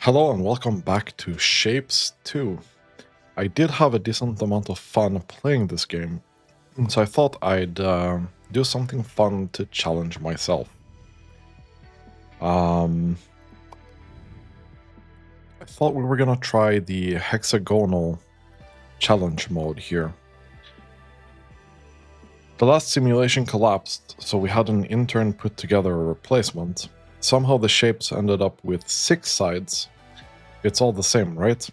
Hello and welcome back to Shapez 2. I did have a decent amount of fun playing this game, so I thought I'd do something fun to challenge myself. I thought we were gonna try the hexagonal challenge mode here. The last simulation collapsed, so we had an intern put together a replacement. Somehow the shapes ended up with 6 sides. It's all the same, right?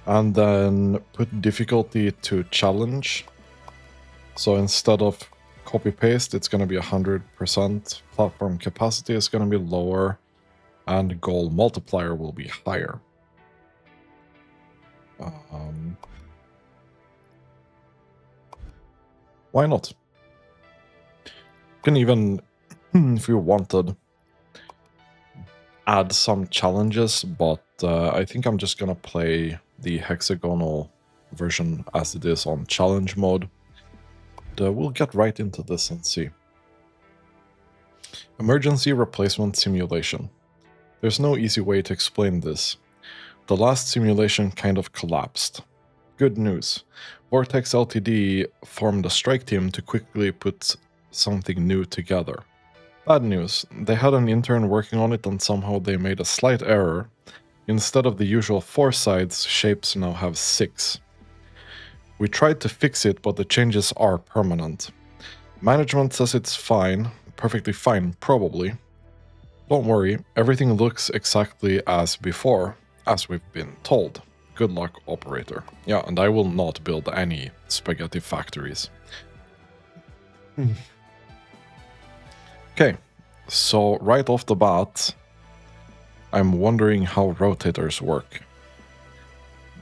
And then put difficulty to challenge. So instead of copy-paste, it's going to be 100%. Platform capacity is going to be lower. And goal multiplier will be higher. Why not? You can even, if you wanted, add some challenges, but I think I'm just going to play the hexagonal version as it is on challenge mode. We'll get right into this and see. Emergency replacement simulation. There's no easy way to explain this. The last simulation kind of collapsed. Good news. Vortex Ltd formed a strike team to quickly put something new together. Bad news. They had an intern working on it and somehow they made a slight error. Instead of the usual 4 sides, shapes now have 6. We tried to fix it, but the changes are permanent. Management says it's fine, perfectly fine, probably. Don't worry, everything looks exactly as before, as we've been told. Good luck, operator. Yeah, and I will not build any spaghetti factories. Okay, so right off the bat, I'm wondering how rotators work.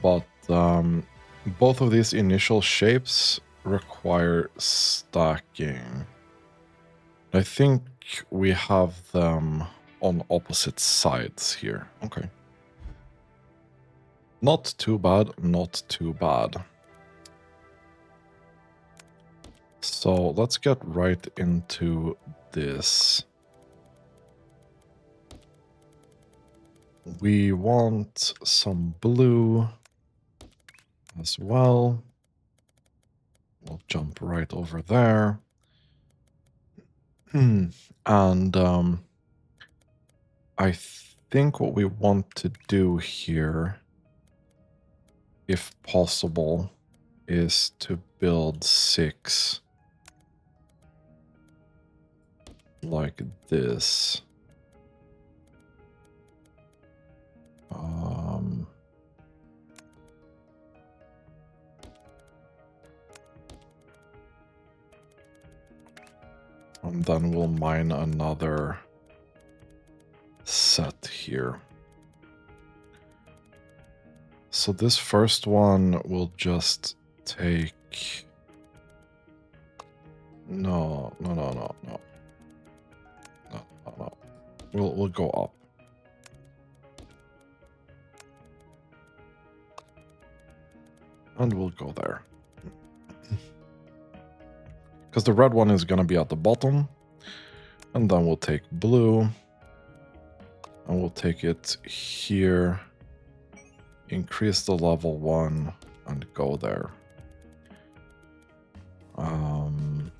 But both of these initial shapes require stacking. I think we have them on opposite sides here. Okay. Not too bad, not too bad. So let's get right into this. We want some blue as well. We'll jump right over there. And I think what we want to do here, if possible, is to build 6 like this. And then we'll mine another set here. So this first one will just take... No. We'll go up. And we'll go there. Because the red one is going to be at the bottom. And then we'll take blue. And we'll take it here. Increase the level 1 and go there. And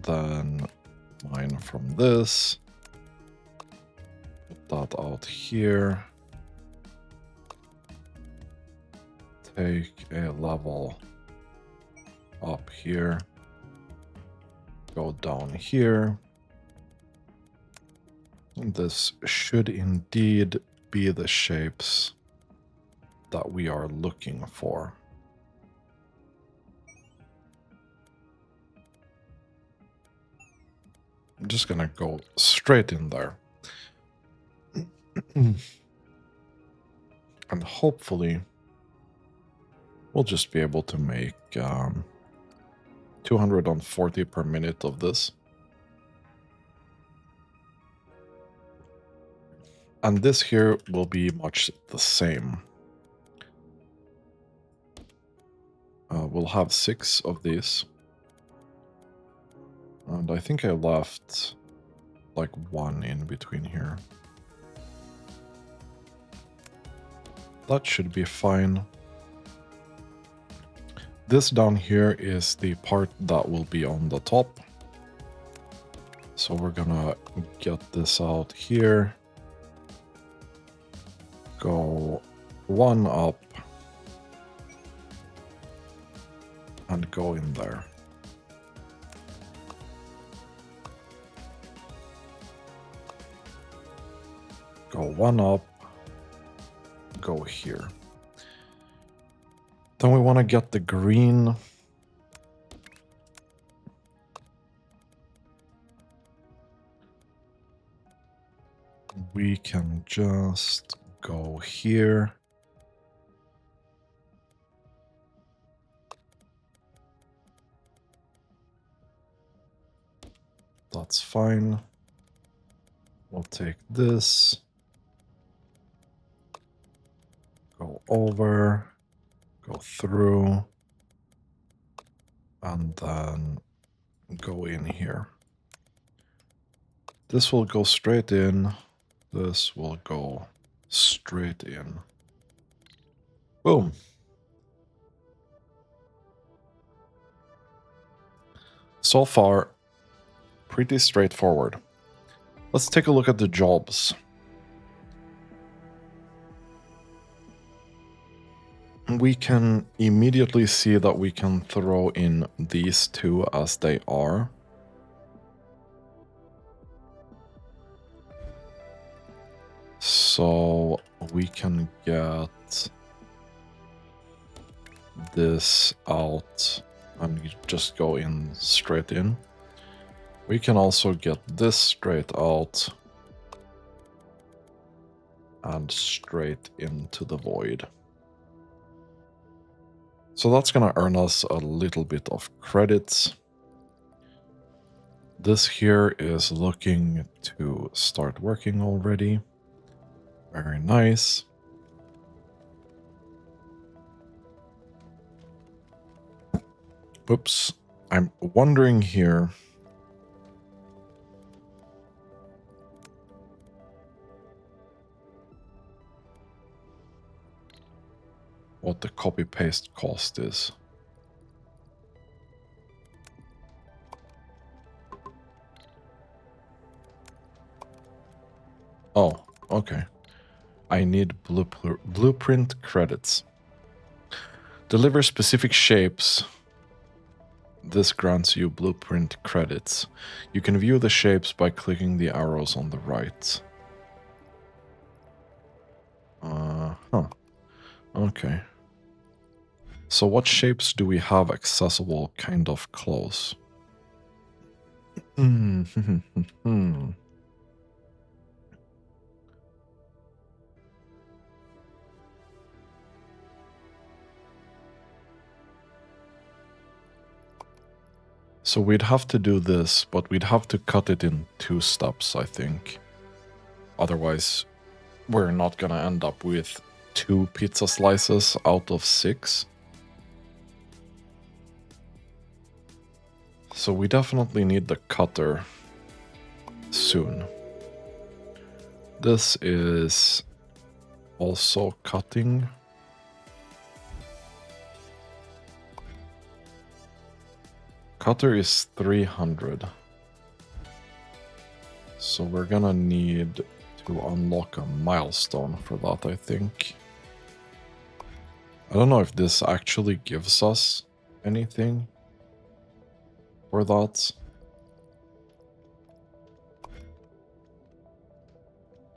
then mine from this. Put that out here. Take a level up here. Go down here. And this should indeed be the shapes that we are looking for. I'm just gonna go straight in there. And hopefully we'll just be able to make 240 per minute of this. And this here will be much the same. We'll have 6 of these. And I think I left like 1 in between here. That should be fine. This down here is the part that will be on the top. So we're gonna get this out here. Go one up. And go in there. Go one up. Go here. Then we want to get the green. We can just go here. That's fine. We'll take this. Go over. Go through. And then go in here. This will go straight in. This will go straight in. Boom. So far, pretty straightforward. Let's take a look at the jobs. We can immediately see that we can throw in these two as they are. So we can get this out and just go in straight in. We can also get this straight out and straight into the void. So that's going to earn us a little bit of credits. This here is looking to start working already. Very nice. Oops. I'm wondering here. What the copy-paste cost is. Oh, okay. I need blueprint credits. Deliver specific shapes. This grants you blueprint credits. You can view the shapes by clicking the arrows on the right. Okay. So what shapes do we have accessible kind of close? So we'd have to do this, but we'd have to cut it in 2 steps, I think. Otherwise, we're not gonna end up with 2 pizza slices out of 6. So we definitely need the cutter soon. This is also cutting. Cutter is 300. So we're gonna need to unlock a milestone for that, I think. I don't know if this actually gives us anything for that.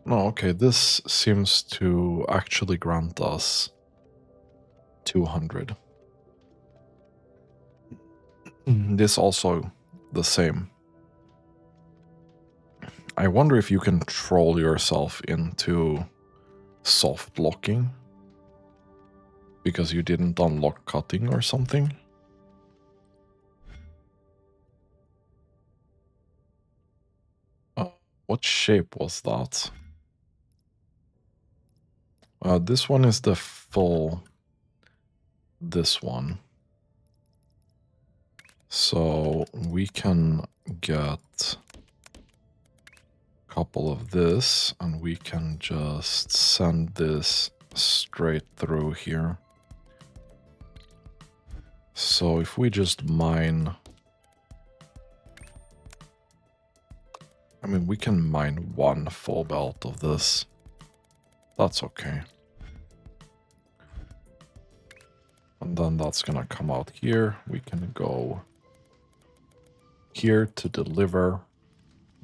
No, okay, this seems to actually grant us 200. This also the same. I wonder if you can troll yourself into soft locking because you didn't unlock cutting or something. What shape was that? This one is the full. This one. So we can get a couple of this and we can just send this straight through here. So if we just mine... I mean, we can mine one full belt of this. That's okay. And then that's gonna come out here. We can go here to deliver.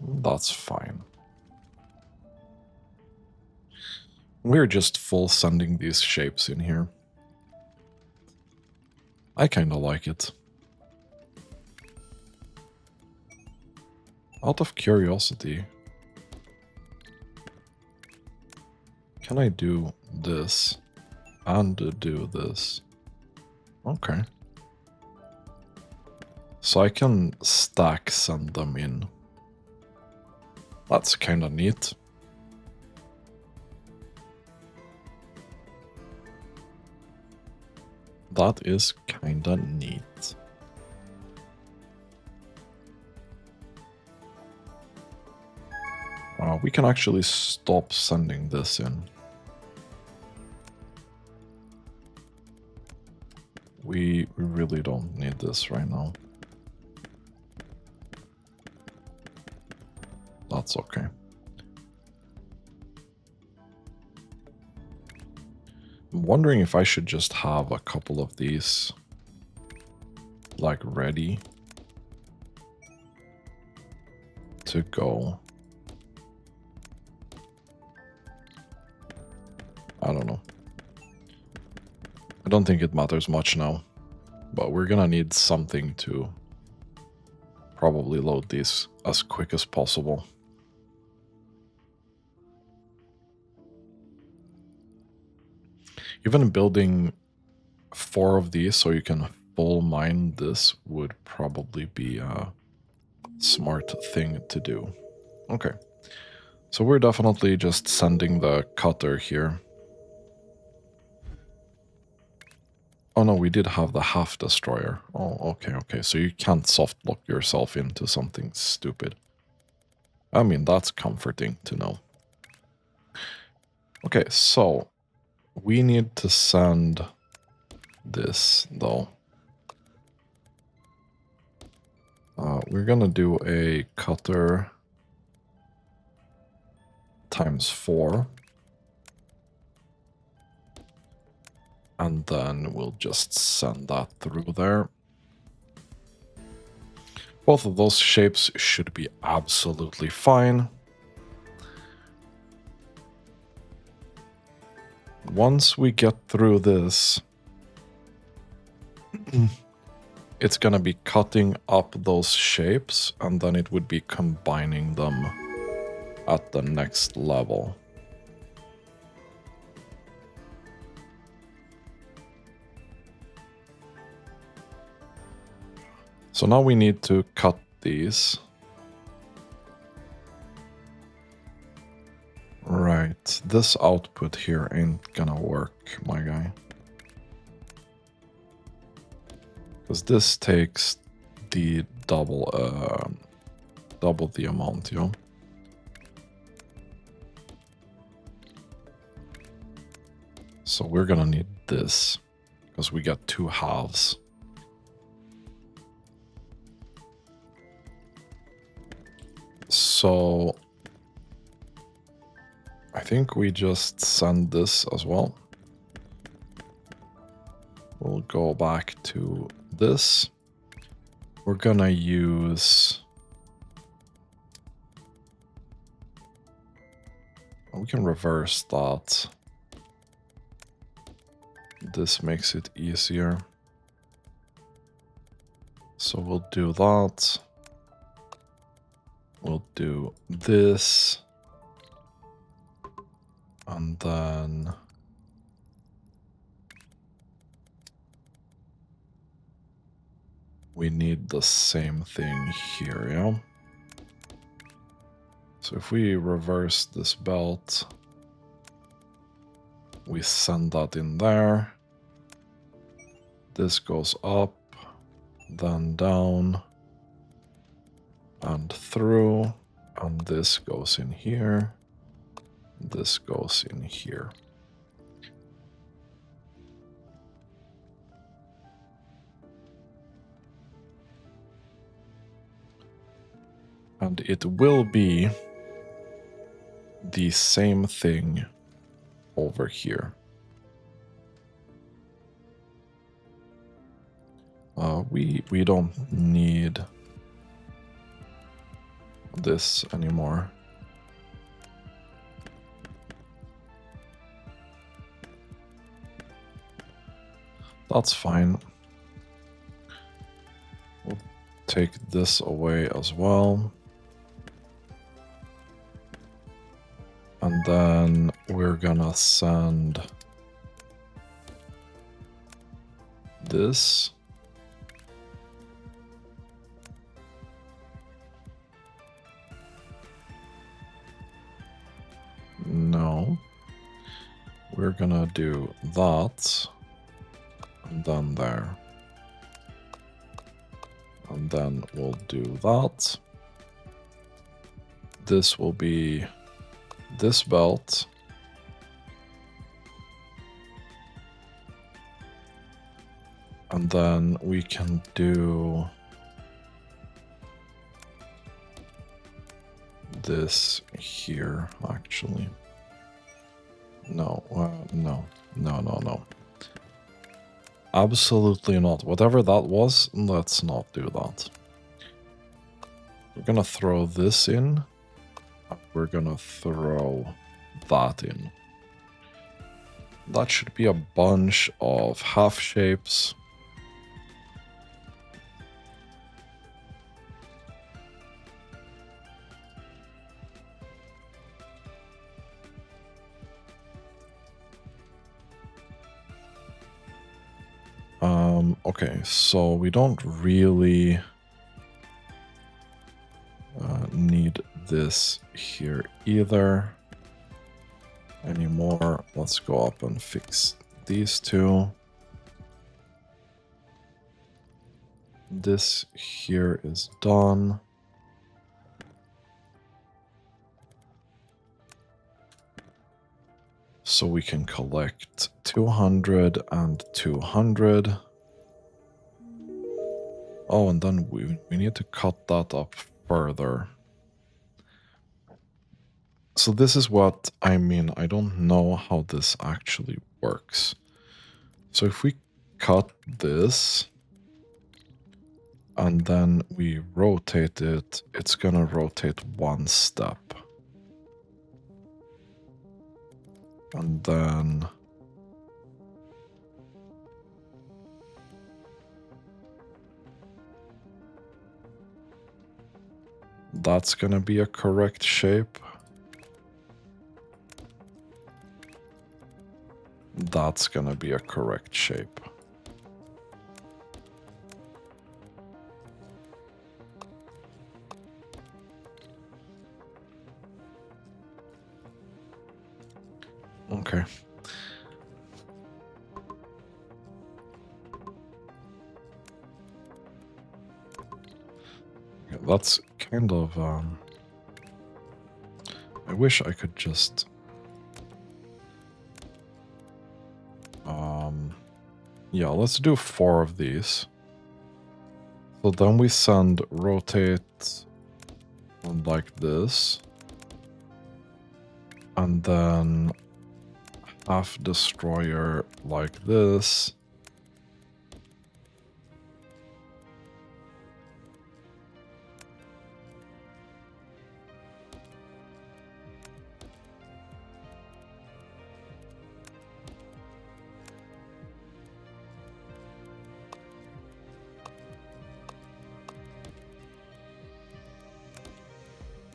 That's fine. We're just full sending these shapes in here. I kinda like it. Out of curiosity, can I do this and do this? Okay. So I can stack send them in. That's kinda neat. That is kinda neat. We can actually stop sending this in. We really don't need this right now. That's okay. I'm wondering if I should just have a couple of these, like, ready to go. I don't know. I don't think it matters much now, but we're gonna need something to probably load these as quick as possible. Even building 4 of these so you can full mine this would probably be a smart thing to do. Okay, so we're definitely just sending the cutter here. Oh no, we did have the half destroyer. Oh, okay, so you can't soft lock yourself into something stupid. I mean, that's comforting to know. Okay, so we need to send this, though. We're gonna do a cutter times 4. And then we'll just send that through there. Both of those shapes should be absolutely fine. Once we get through this, it's gonna be cutting up those shapes, and then it would be combining them at the next level. So now we need to cut these. Right, this output here ain't gonna work, my guy. Because this takes the double the amount, you know? So we're gonna need this, because we got 2 halves. So I think we just send this as well. We'll go back to this. We're gonna use... We can reverse that. This makes it easier. So we'll do that. We'll do this. And then... we need the same thing here, yeah? So if we reverse this belt, we send that in there. This goes up, then down, and through, and this goes in here. This goes in here. And it will be the same thing over here. We don't need this anymore. That's fine. We'll take this away as well. And then we're gonna send this. No. We're gonna do that. And then there. And then we'll do that. This will be this belt. And then we can do this here, actually. No, no. Absolutely not. Whatever that was, let's not do that. We're gonna throw this in. We're gonna throw that in. That should be a bunch of half shapes. Okay, so we don't really need this here either anymore. Let's go up and fix these two. This here is done. So we can collect 200 and 200. Oh, and then we need to cut that up further. So this is what I mean. I don't know how this actually works. So if we cut this and then we rotate it, it's gonna rotate one step. And then that's gonna be a correct shape. That's gonna be a correct shape. Okay. Yeah, that's kind of I wish I could just yeah, let's do 4 of these. So then we send rotate like this. And then half destroyer like this.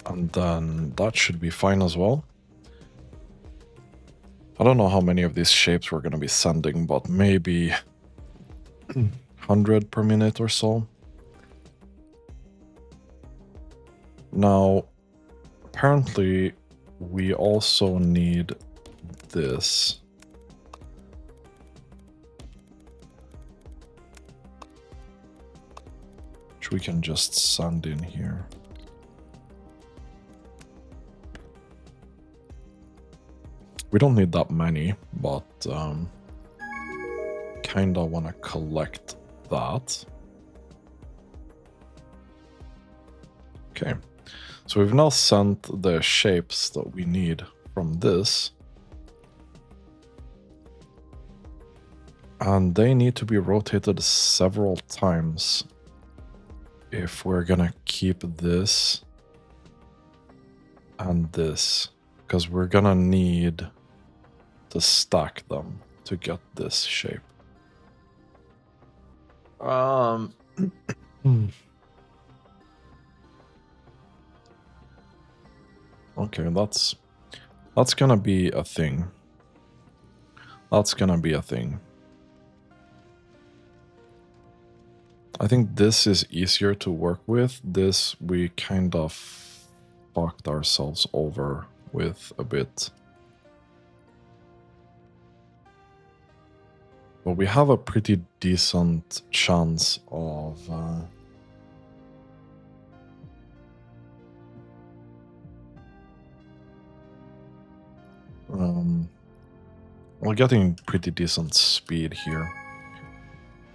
And then that should be fine as well. I don't know how many of these shapes we're going to be sending, but maybe 100 per minute or so. Now, apparently, we also need this. Which we can just send in here. We don't need that many, but kinda want to collect that. Okay, So we've now sent the shapes that we need from this. And they need to be rotated several times if we're gonna keep this and this, because we're gonna need to stack them to get this shape. Okay, that's gonna be a thing. That's gonna be a thing. I think this is easier to work with. This we kind of fucked ourselves over with a bit. But we have a pretty decent chance of we're getting pretty decent speed here.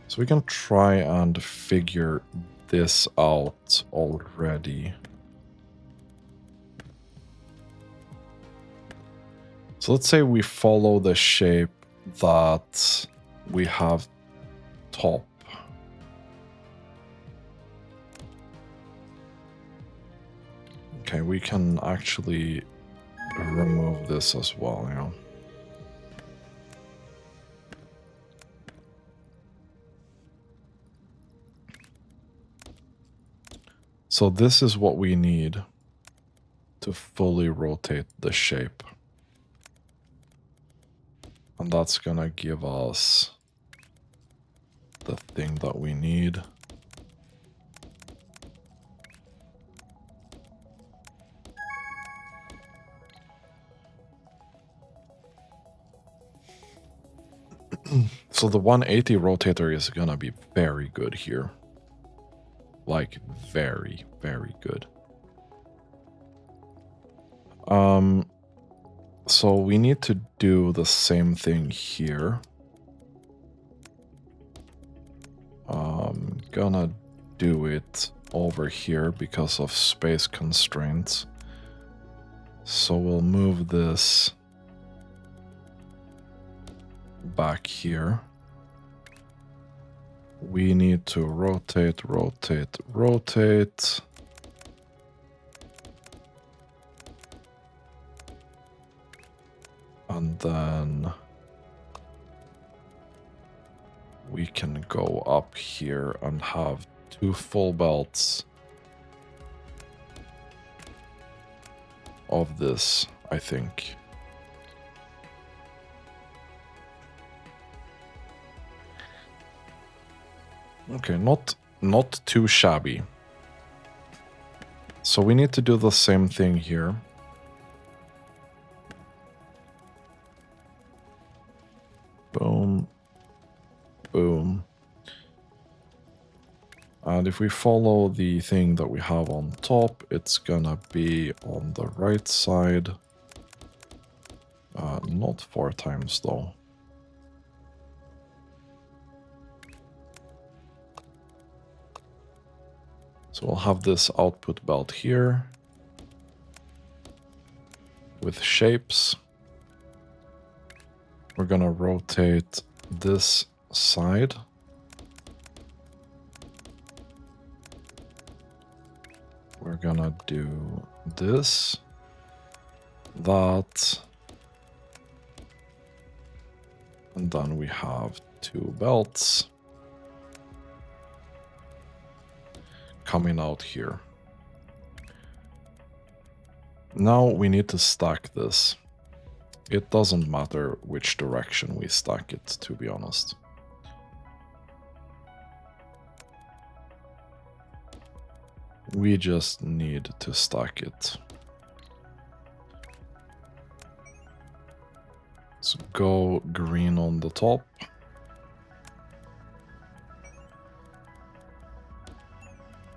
So we can try and figure this out already. So let's say we follow the shape that we have top. Okay, we can actually remove this as well, you know. So this is what we need to fully rotate the shape. And that's gonna give us the thing that we need. So the 180 rotator is gonna be very good here. Like, very, very good. So we need to do the same thing here. Gonna do it over here because of space constraints. So we'll move this back here. We need to rotate, rotate, rotate. And then we can go up here and have 2 full belts of this, I think. Okay, not too shabby. So we need to do the same thing here. Boom. Boom. And if we follow the thing that we have on top, it's gonna be on the right side. Not 4 times though. So we'll have this output belt here with shapes. We're gonna rotate this side. We're gonna do this, that, and then we have 2 belts coming out here. Now we need to stack this. It doesn't matter which direction we stack it, to be honest. We just need to stack it. Let's go green on the top.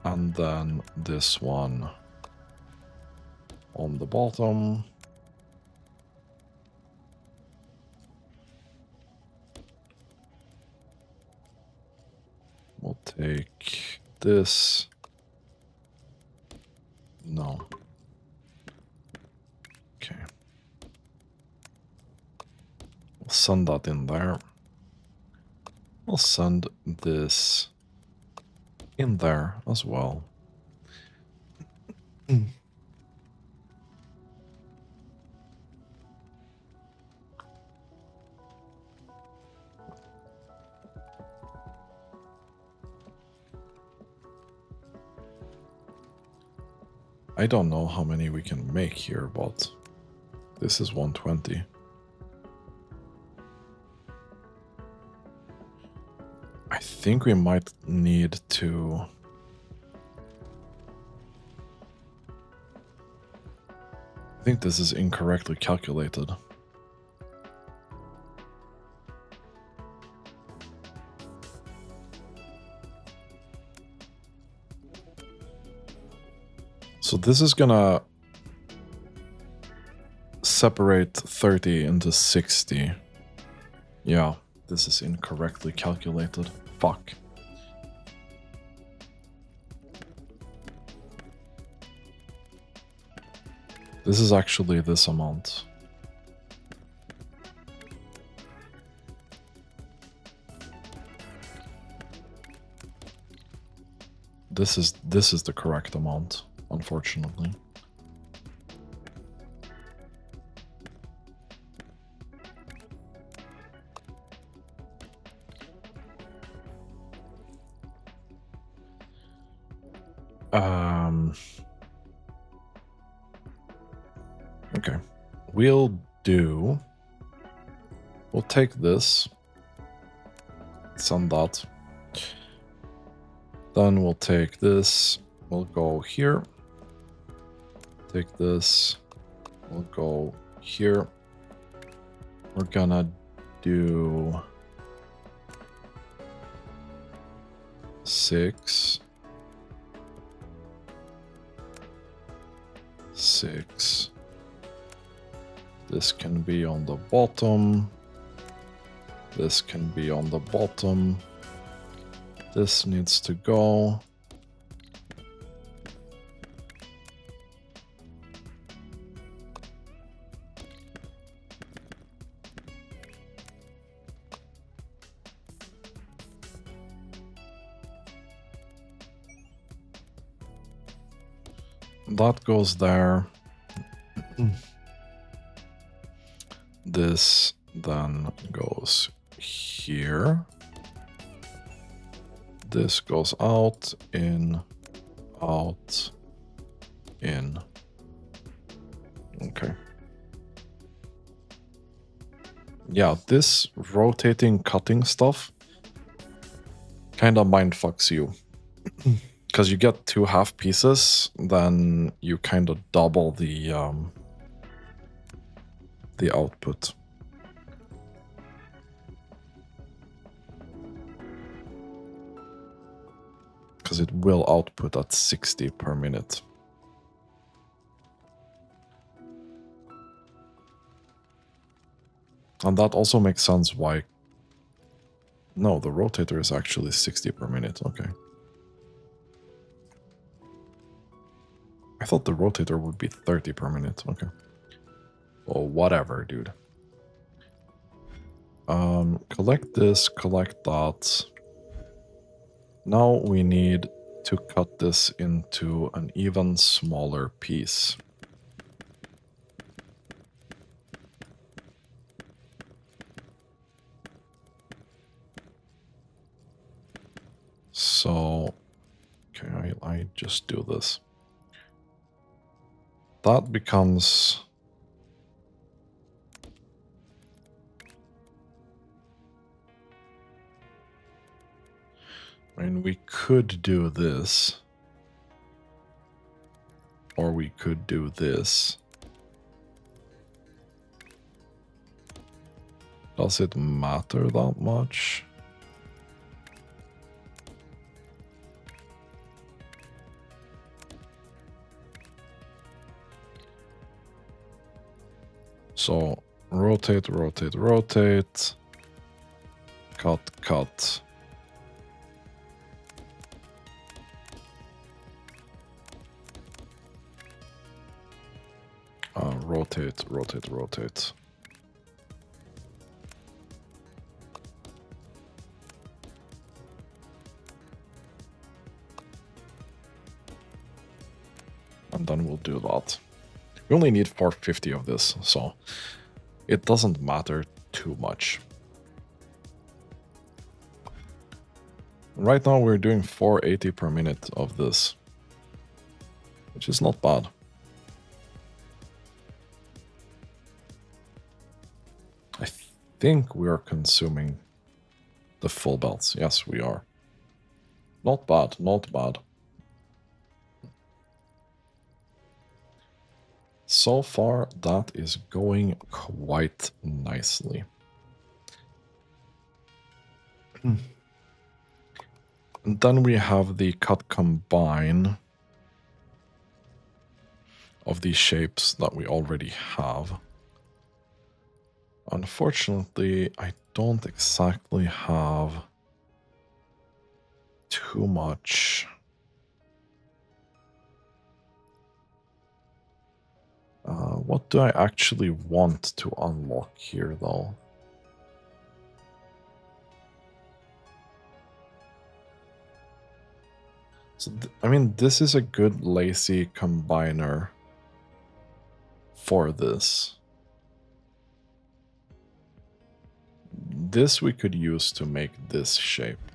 And then this one on the bottom. We'll take this. No, Send that in there. We'll send this in there as well. I don't know how many we can make here, but this is 120. I think we might need to... I think this is incorrectly calculated. So this is gonna separate 30 into 60. Yeah, this is incorrectly calculated. Fuck. This is actually this amount. This is the correct amount, unfortunately. Okay. We'll take this, send that. Then we'll take this, we'll go here. Take this, we'll go here. We're gonna do 6. 6. This can be on the bottom. This can be on the bottom. This needs to go. That goes there. This then goes here. This goes out, in, out, in. Okay. Yeah, this rotating cutting stuff kind of mindfucks you. Because you get 2 half pieces, then you kind of double the output. Because it will output at 60 per minute. And that also makes sense why... No, the rotator is actually 60 per minute, okay. I thought the rotator would be 30 per minute, okay. Well, whatever, dude. Collect this, collect that. Now we need to cut this into an even smaller piece. So, okay, I just do this. That becomes... I mean, we could do this. Or we could do this. Does it matter that much? So, rotate, rotate, rotate. Cut, cut. Rotate, rotate, rotate. then we'll do that. We only need 450 of this, so it doesn't matter too much. Right now we're doing 480 per minute of this, which is not bad. I think we are consuming the full belts. Yes, we are. Not bad, not bad. So far, that is going quite nicely. And then we have the cut combine of these shapes that we already have. Unfortunately, I don't exactly have too much. What do I actually want to unlock here, though? So, I mean, this is a good lazy combiner for this. This we could use to make this shape.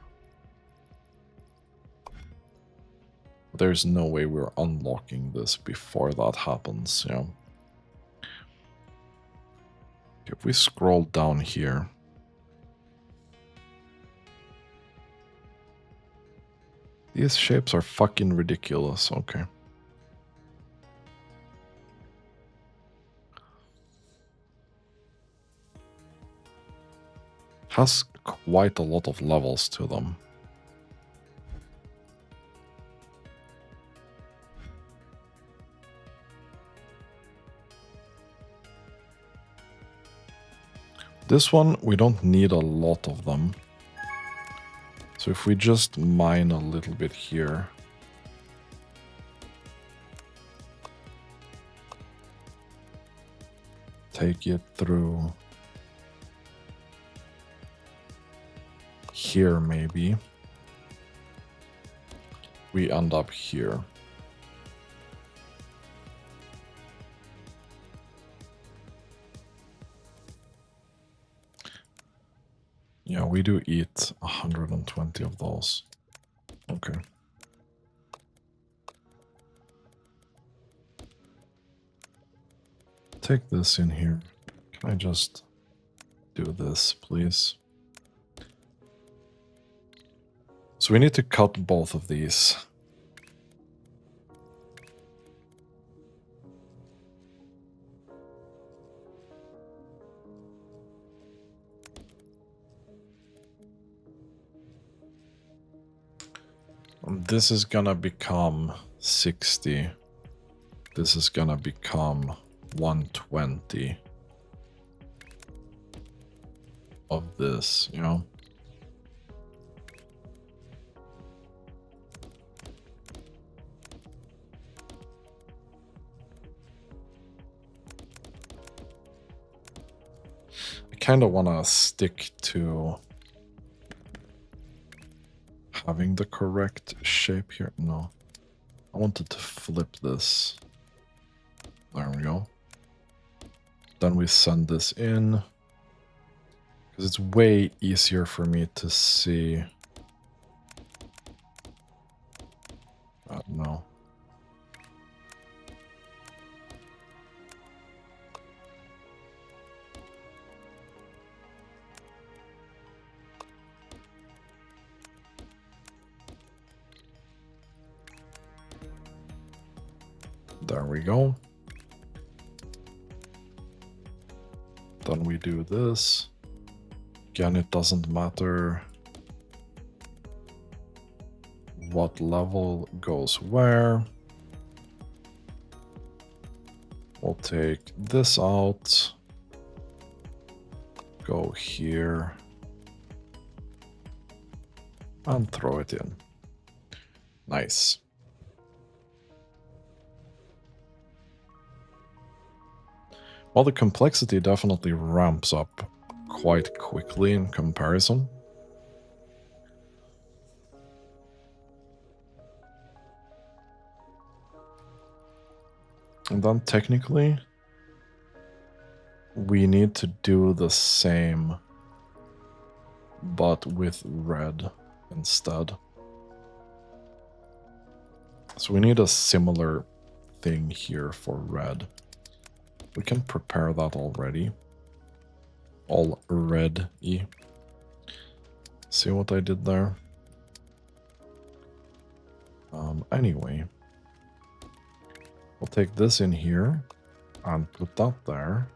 There's no way we're unlocking this before that happens, yeah. If we scroll down here, these shapes are fucking ridiculous, okay. Has quite a lot of levels to them. This one, we don't need a lot of them. So if we just mine a little bit here. Take it through here maybe. We end up here. Yeah, we do eat 120 of those. Okay. Take this in here. Can I just do this, please? So we need to cut both of these. This is gonna become 60. This is gonna become 120 of this, you know? I kind of want to stick to having the correct shape here. No, I wanted to flip this. There we go. Then we send this in. Because it's way easier for me to see. No. There we go. Then we do this. Again, it doesn't matter what level goes where. We'll take this out. Go here. And throw it in. Nice. Well, the complexity definitely ramps up quite quickly in comparison. And then technically, we need to do the same, but with red instead. So we need a similar thing here for red. We can prepare that already. All red-y. See what I did there? Anyway, we'll take this in here and put that there.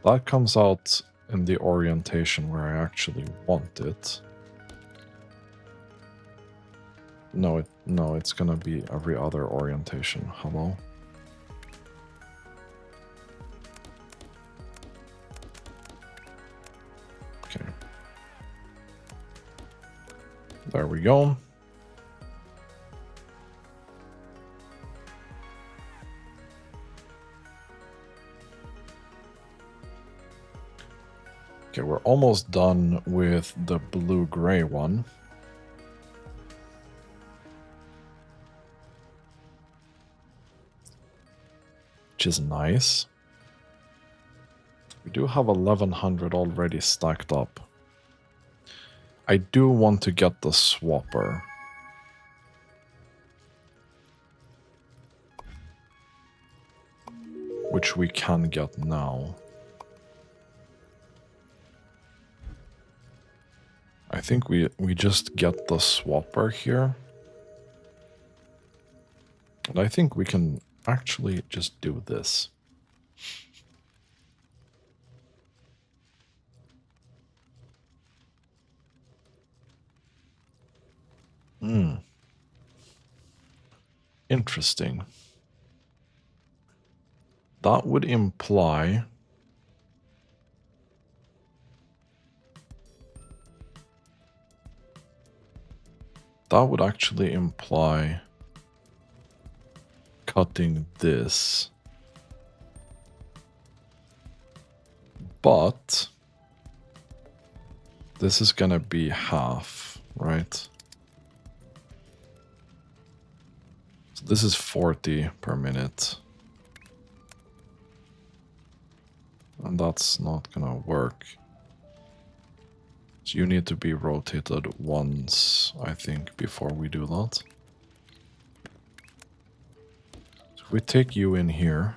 That comes out in the orientation where I actually want it. No, it's gonna be every other orientation. Hello? Okay. There we go. Okay, we're almost done with the blue-gray one. Which is nice. We do have 1100 already stacked up. I do want to get the swapper. Which we can get now. I think we just get the swapper here. And I think we can actually just do this. Interesting. That would imply... That would actually imply cutting this. But this is gonna be half, right? So this is 40 per minute. And that's not gonna work. So you need to be rotated once, I think, before we do that. So we take you in here.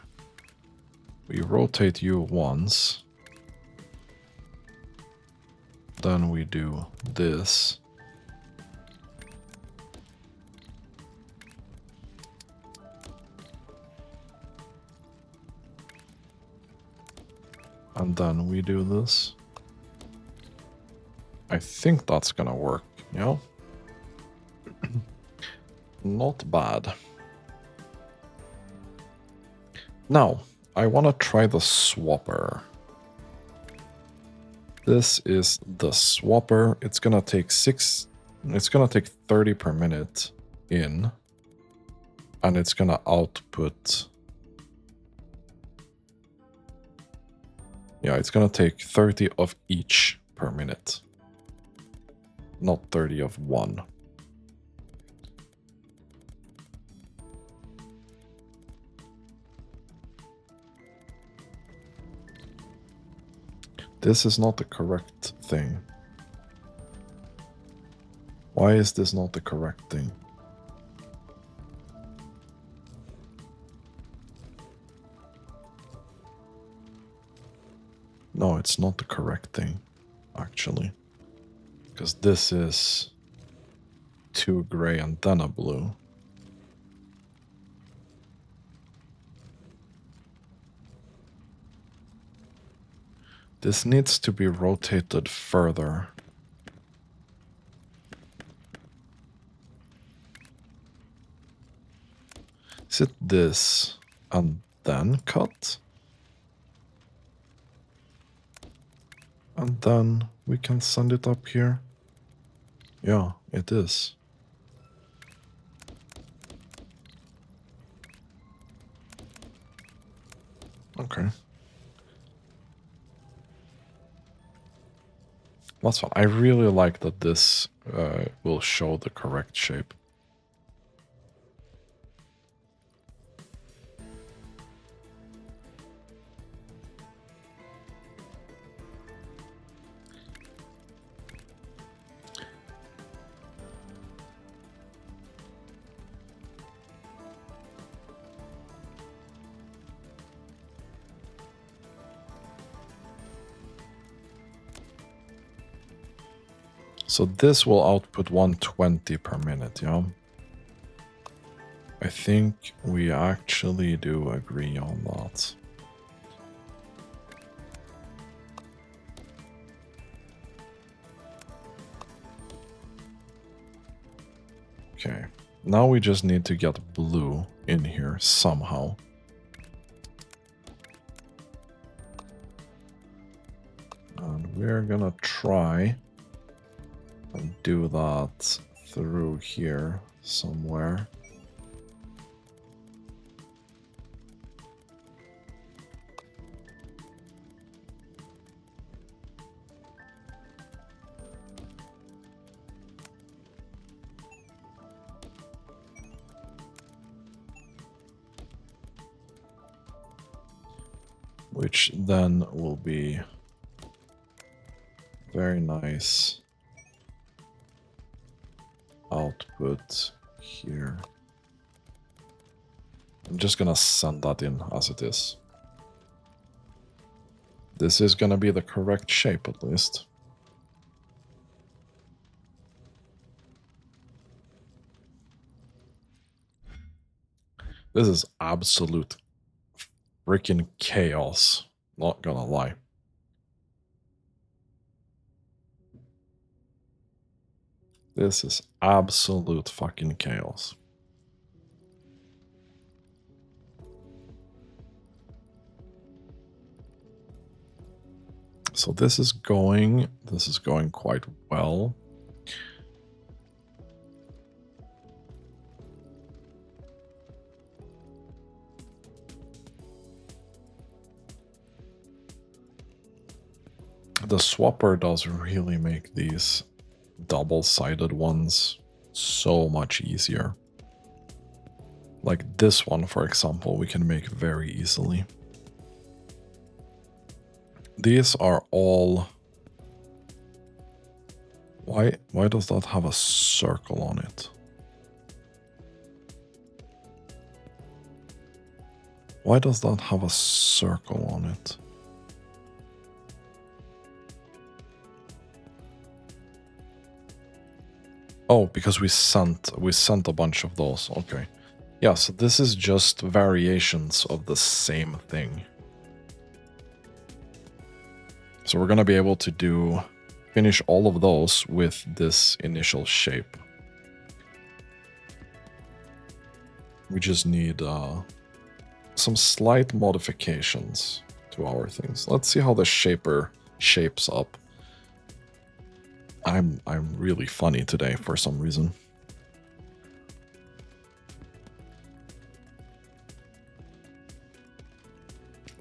We rotate you once. Then we do this. And then we do this. I think that's gonna work, yeah? Not bad. Now, I want to try the swapper. This is the swapper. It's gonna take 30 per minute in. And it's gonna output... Yeah, it's gonna take 30 of each per minute. Not 30 of one. This is not the correct thing. Why is this not the correct thing? No, it's not the correct thing, actually. Because this is 2 gray and then a blue. This needs to be rotated further. Is it this and then cut? And then we can send it up here. Yeah, it is. Okay. That's fine. I really like that this will show the correct shape. So this will output 120 per minute, yeah? I think we actually do agree on that. Okay, now we just need to get blue in here somehow. And we're gonna try and do that through here somewhere. Which then will be very nice output here. I'm just gonna send that in as it is. This is gonna be the correct shape at least. This is absolute freaking chaos, not gonna lie. This is absolute fucking chaos. So this is going quite well. The swapper does really make these double-sided ones so much easier. Like this one, for example, we can make very easily. These are all... Why does that have a circle on it? Why does that have a circle on it? Oh, because we sent a bunch of those. Okay. Yeah, so this is just variations of the same thing. So we're gonna be able to finish all of those with this initial shape. We just need some slight modifications to our things. Let's see how the shaper shapes up. I'm really funny today for some reason.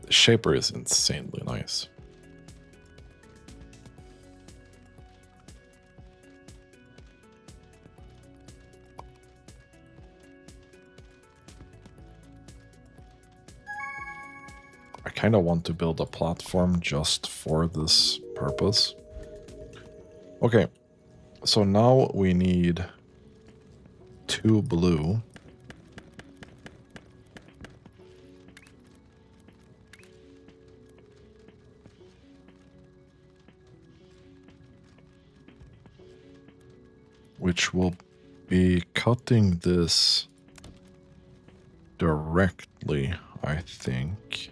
The shaper is insanely nice. I kind of want to build a platform just for this purpose. Okay, so now we need 2 blue. Which will be cutting this directly, I think.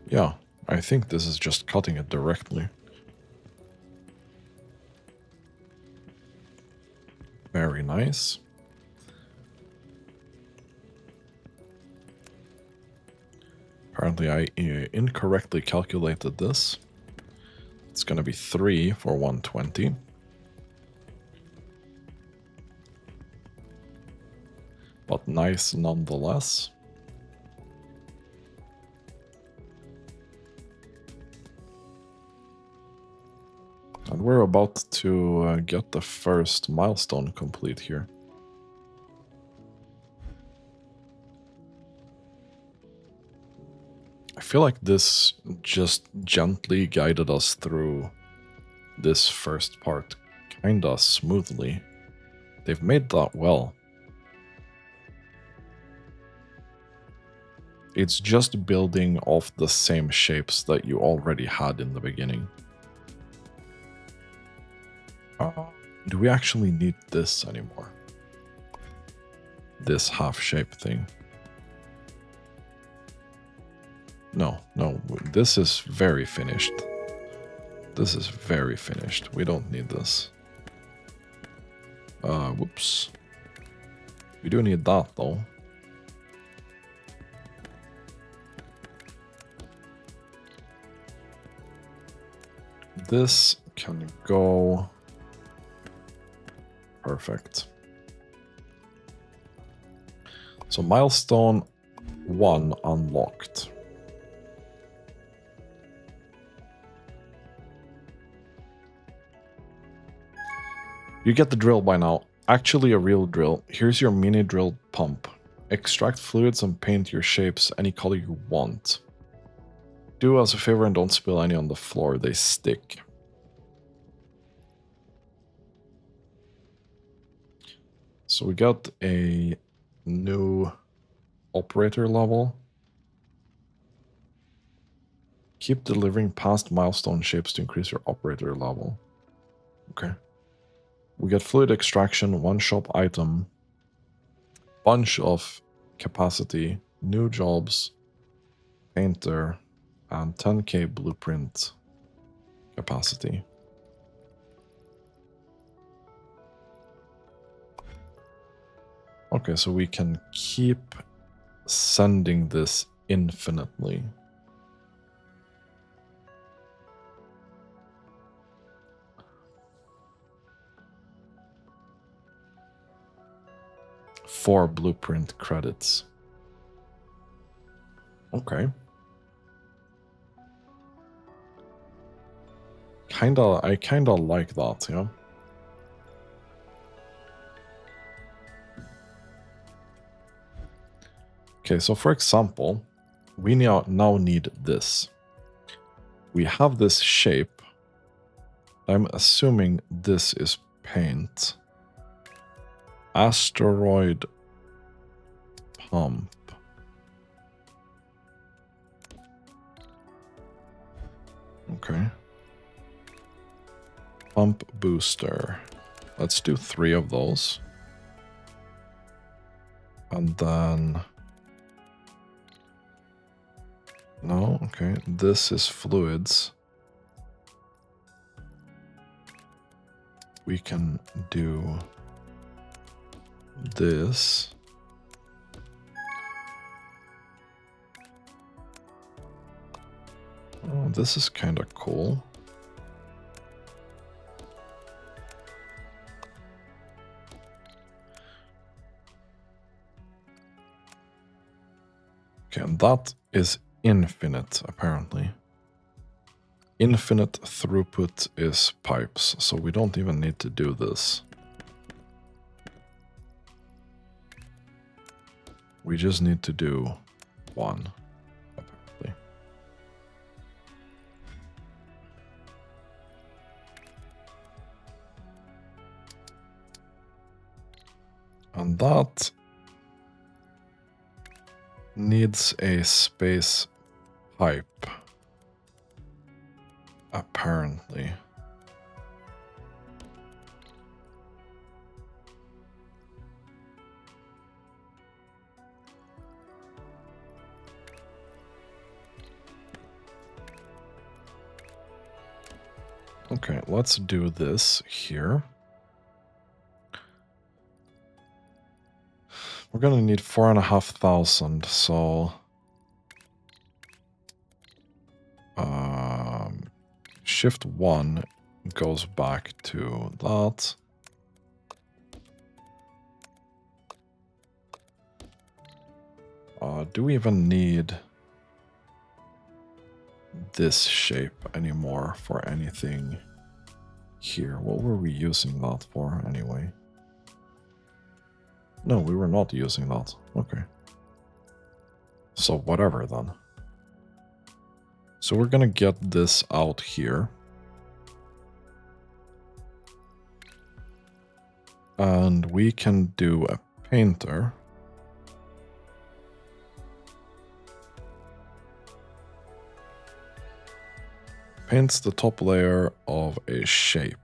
Yeah, I think this is just cutting it directly. Very nice. Apparently I incorrectly calculated this. It's gonna be 3 for 120. But nice nonetheless. And we're about to get the first milestone complete here. I feel like this just gently guided us through this first part kinda smoothly. They've made that well. It's just building off the same shapes that you already had in the beginning. Do we actually need this anymore? This half-shape thing. No, this is very finished. This is very finished. We don't need this. Whoops. We do need that, though. This can go... Perfect. So milestone 1 unlocked. You get the drill by now. Actually a real drill. Here's your mini drill pump. Extract fluids and paint your shapes any color you want. Do us a favor and don't spill any on the floor. They stick. So we got a new operator level. Keep delivering past milestone shapes to increase your operator level. Okay. We get fluid extraction, 1 shop item, bunch of capacity, new jobs, painter, and 10k blueprint capacity. Okay, so we can keep sending this infinitely. For blueprint credits. Okay. I kinda like that, yeah. Okay, so for example, we now need this. We have this shape. I'm assuming this is paint. Asteroid pump. Okay. Pump booster. Let's do 3 of those. And then... No, okay. This is fluids. We can do this. Oh, this is kind of cool. Okay, and that is infinite, apparently. Infinite throughput is pipes, so we don't even need to do this. We just need to do 1, apparently. And that needs a space pipe, apparently. Okay, let's do this here. We're gonna need 4,500, so... Shift 1 goes back to that. Do we even need this shape anymore for anything here? What were we using that for anyway? No, we were not using that. Okay. So whatever then. So we're gonna get this out here. And we can do a painter. paints the top layer of a shape.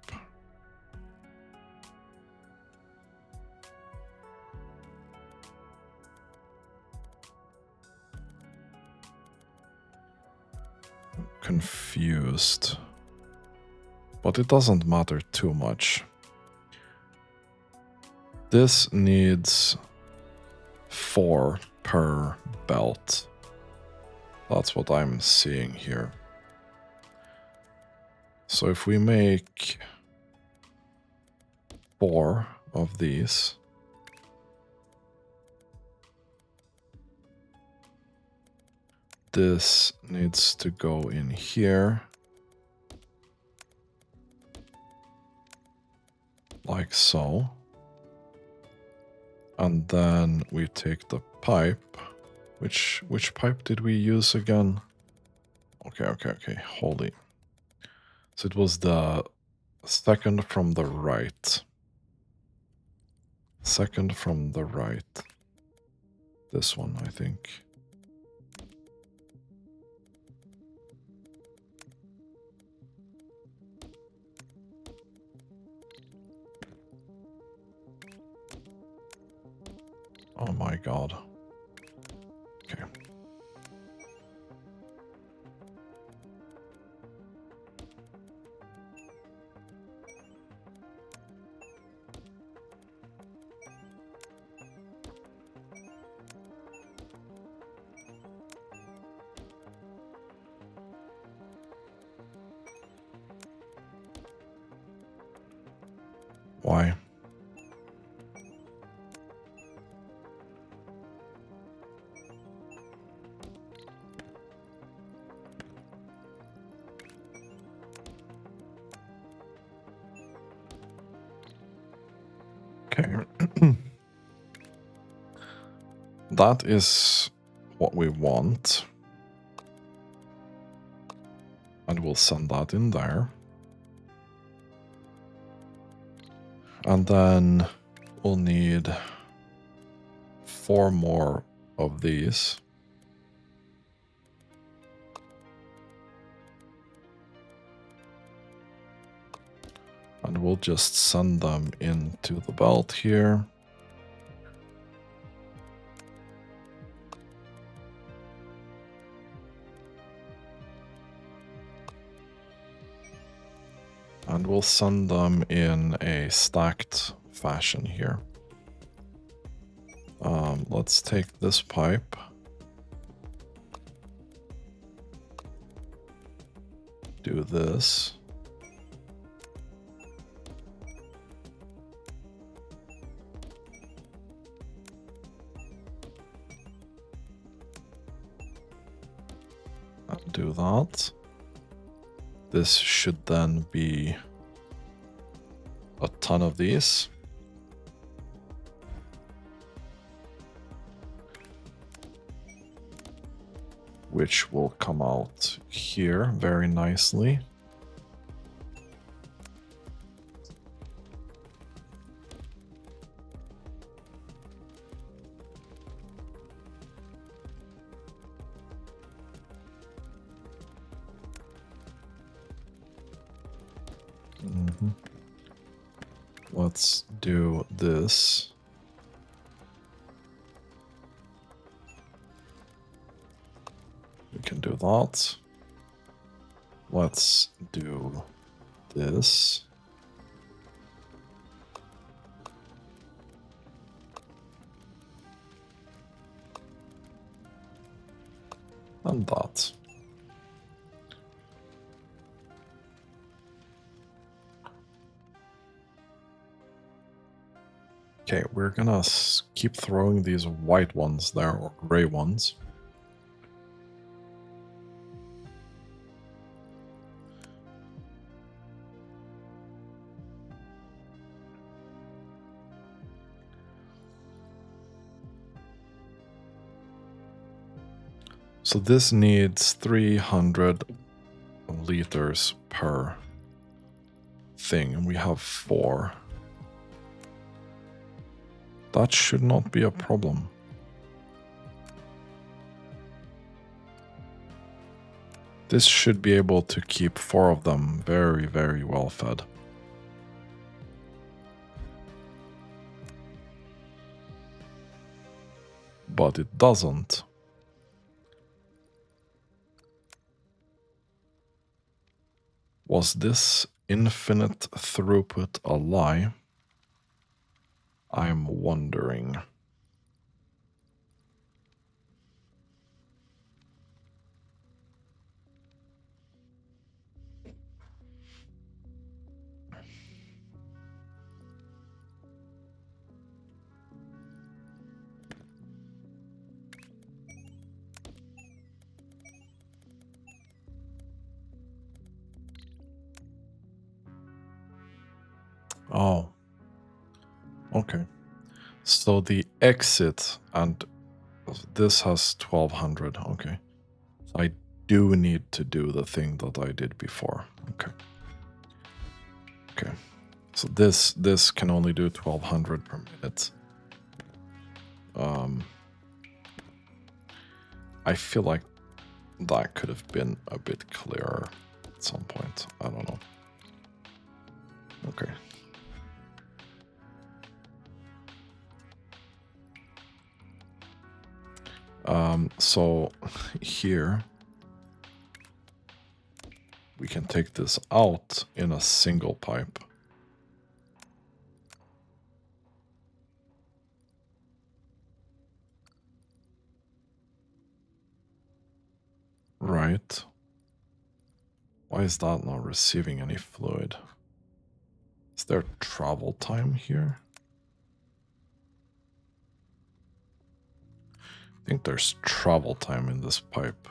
Confused, but it doesn't matter too much. This needs 4 per belt. That's what I'm seeing here. So if we make 4 of these, this needs to go in here, like so. And then we take the pipe. Which pipe did we use again? Okay, holy. So it was the second from the right. Second from the right. This one, I think. Oh my god. Okay. Why? Okay. That is what we want. And we'll send that in there. And then we'll need 4 more of these. And we'll just send them into the belt here. And we'll send them in a stacked fashion here. Let's take this pipe. Do this. And do that. This should then be a ton of these. Which will come out here very nicely. Let's do this. We can do that. Let's do this. And that. Okay, we're gonna keep throwing these white ones there, or gray ones. So this needs 300 liters per thing, and we have 4. That should not be a problem. This should be able to keep 4 of them very, very well fed. But it doesn't. Was this infinite throughput a lie? I'm wondering. Oh. Okay. So the exit, and this has 1200. Okay. So I do need to do the thing that I did before. Okay. Okay. So this can only do 1200 per minute. I feel like that could have been a bit clearer at some point. I don't know. Okay. So here we can take this out in a single pipe. Right. Why is that not receiving any fluid? Is there travel time here? I think there's travel time in this pipe.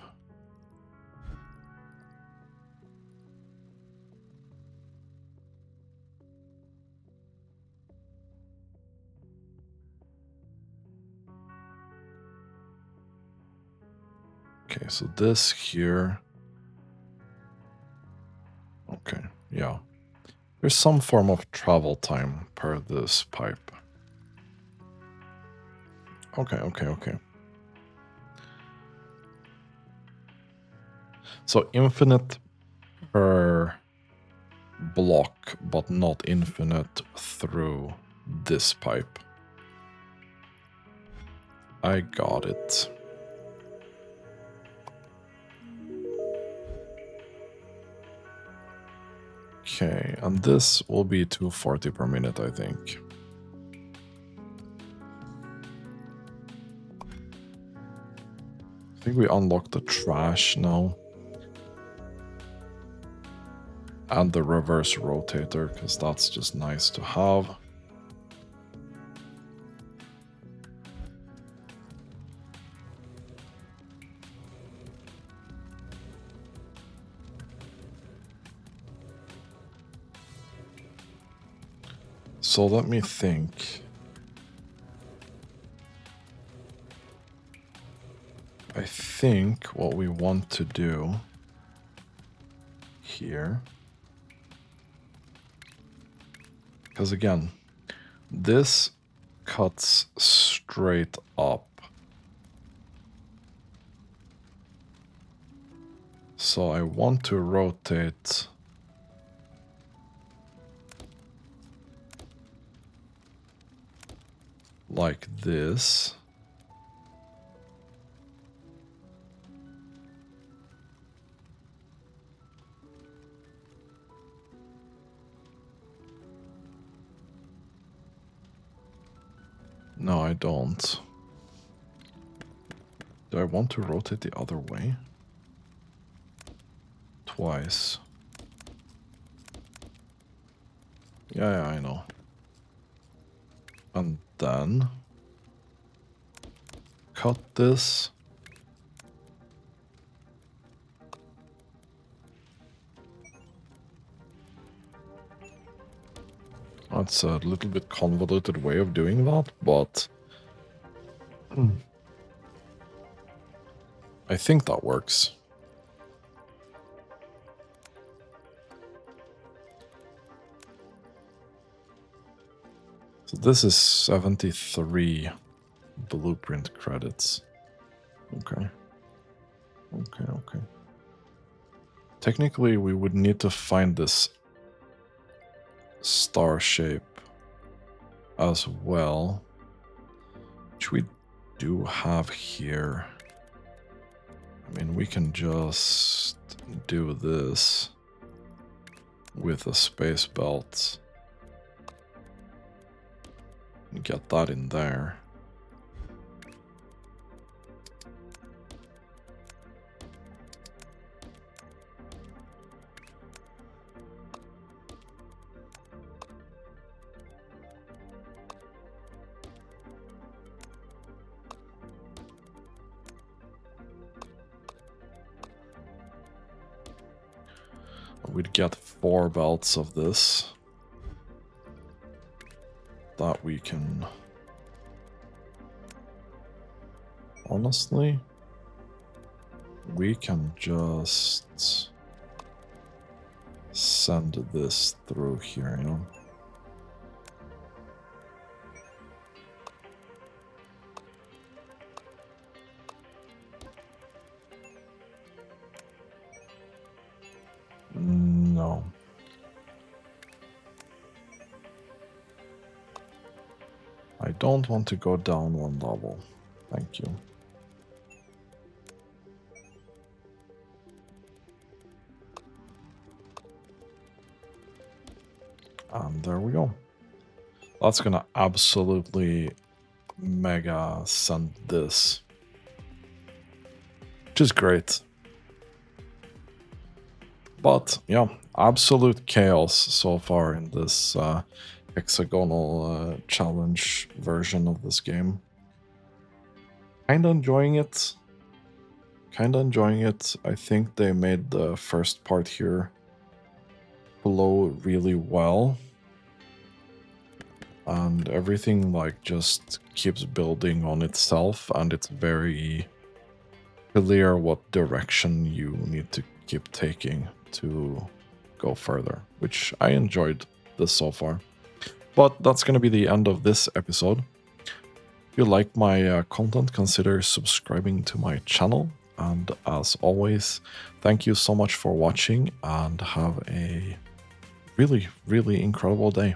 Okay, so this here. Okay, yeah. There's some form of travel time per this pipe. Okay. So infinite per block, but not infinite through this pipe. I got it. Okay, and this will be 240 per minute, I think. I think we unlock the trash now. And the reverse rotator, because that's just nice to have. So let me think. I think what we want to do here, because again, this cuts straight up. So I want to rotate like this. No, I don't. Do I want to rotate the other way? Twice. Yeah, I know. And then cut this. That's a little bit convoluted way of doing that, but I think that works. So this is 73 blueprint credits. Okay. Technically, we would need to find this star shape as well, which we do have here. I mean, we can just do this with a space belt and get that in there. We'd get 4 belts of this that we can... Honestly, we can just send this through here, you know? No. I don't want to go down 1 level. Thank you. And there we go. That's gonna absolutely mega send this, which is great. But yeah, absolute chaos so far in this hexagonal challenge version of this game. Kinda enjoying it. I think they made the first part here flow really well. And everything like just keeps building on itself, and it's very clear what direction you need to keep taking to go further, which I enjoyed this so far. But that's going to be the end of this episode. If you like my content, consider subscribing to my channel. And as always, thank you so much for watching and have a really, really incredible day.